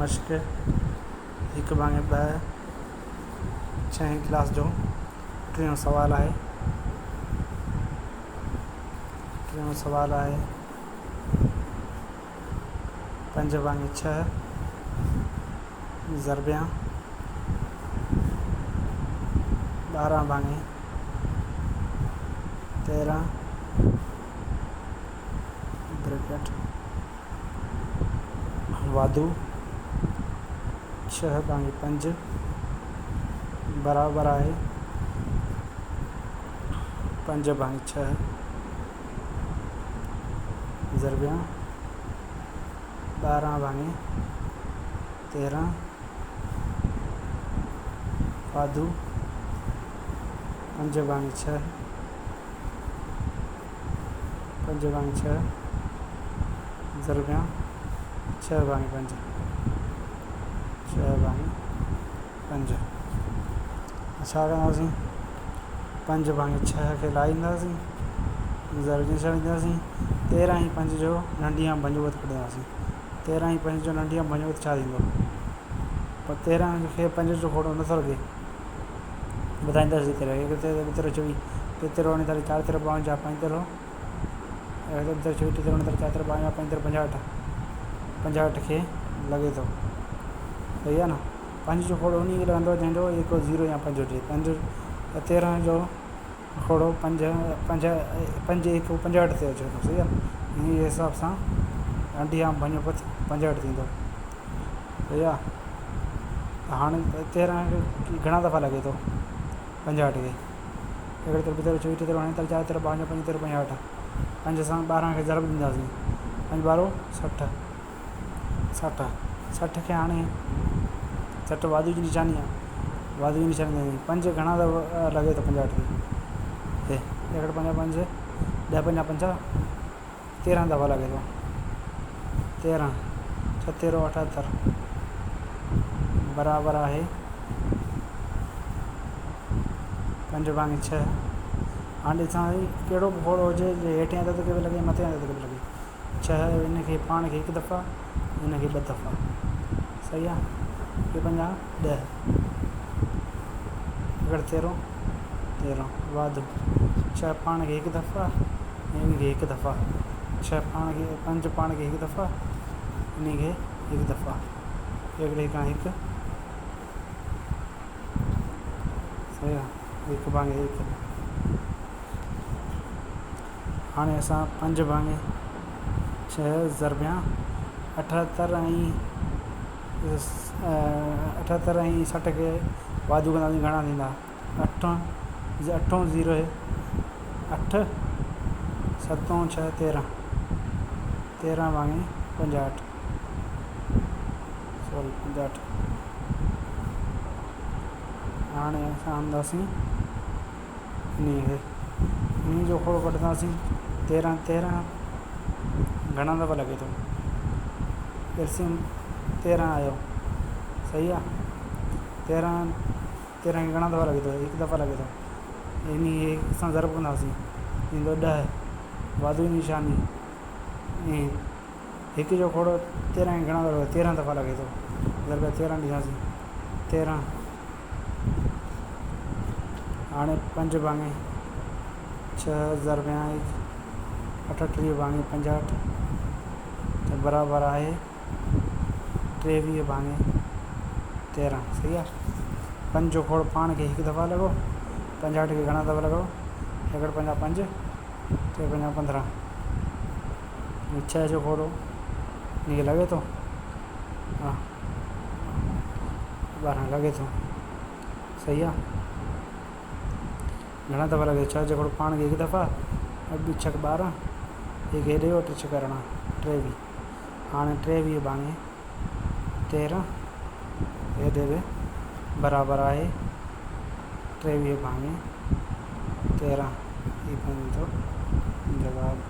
मश्क हिकु भाङे ॿ 6वीं क्लास जो टियों सवाल आहे। पंज भाङे 6 ज़रबिया 12 भाङे 13 ब्रैकेट वाधू 6 भाङे 5 बराबर आहे 5 भाङे 6 ज़रबिया 12 भाङे 13 वाधू 5 भाङे 6 ज़रबिया 6 भाङे 5 छा कंदासीं 5 भाङे 6 खे लाहींदासीं ज़रबियूं छॾींदासीं 13 ऐं 5 जो नंढी आं भंजवत कढंदासीं 13 ऐं 5 जो नंढी आं भंजवत छा थींदो पर 13 खे 5 जो खोड़ो नथो लॻे ॿुधाईंदासीं 13 खे 24 13 39 4 13 52 35 24 13 39 4 13 52 35 65 खे लॻे थो सही आहे न 5 जो खोड़ो उन खे लॻंदो जंहिंजो 1 0 या 5 हुजे 13 जो खोड़ो 5 1 65 ते अचे थो सही आहे इन हिसाब सां नंढी आं भंजवत 65 थींदो सही आहे हाणे 13 खे घणा दफ़ा लॻे थो 65 खे 1 24 13 39 4 13 52 35 65 5 सां 12 खे ज़रब ॾींदासीं 5 12 60 खे हाणे 60 वाधू जी निशानी आहे 5 घणा दफ़ा लॻे थो 65 खे 1 5 5 10 5 50 13 दफ़ा लॻे थो 13 76 78 बराबर आहे 5 भाङे 6 हाणे ॾिसां कहिड़ो बि खोड़ो हुजे जे हेठियां हंध ते बि लॻे मथे हंध ते बि लॻे 6 हिन खे पाण खे 1 दफ़ा हिन खे 2 दफ़ा सही आहे 5 10 13 वाधू 6 पाण खे 1 दफ़ा हिन खे 1 दफ़ा 6 पाण खे 5 पाण खे 1 दफ़ा हिन खे 1 दफ़ा 1 खां 1 सही आहे 1 भाङे 1 हाणे असां 5 भाङे 6 ज़रबिया 78 ऐं 60 खे वाधू कंदासीं घणा थींदा 8 0 8 7 6 13 भाङे 65 हाणे असां आंदासीं इन जो खोड़ो कढंदासीं 13 घणा दफ़ा लॻे थो एलसीएम 13 आयो सही आहे 13 खे घणा दफ़ा लॻे थो 1 दफ़ा लॻे थो इन खे असां ज़रब कंदासीं ईंदो 10 वाधू निशानी ऐं 1 जो खोड़ो 13 खे घणा दफ़ा 13 दफ़ा लॻे थो ज़रब 13 ॾींदासीं 13 हाणे 5 भाङे 6 ज़रबिया 38 भाङे 65 त बराबर आहे 23 भाङे 13 सही आहे 5 जो खोड़ो पाण खे 1 दफ़ा लॻो 65 खे घणा दफ़ा लॻो 1 5 5 3 5 15 6 जो खोड़ो इन खे लॻे थो हा 12 लॻे थो सही आहे घणा दफ़ा लॻे 6 जो खोड़ो पाण खे 1 दफ़ा 2 6 12 1 हेॾे 3 6 करणा 23 हाणे 23 भाङे 13 हेॾे बि बराबर आहे 23 भाङे 13 ही पंहिंजो जवाबु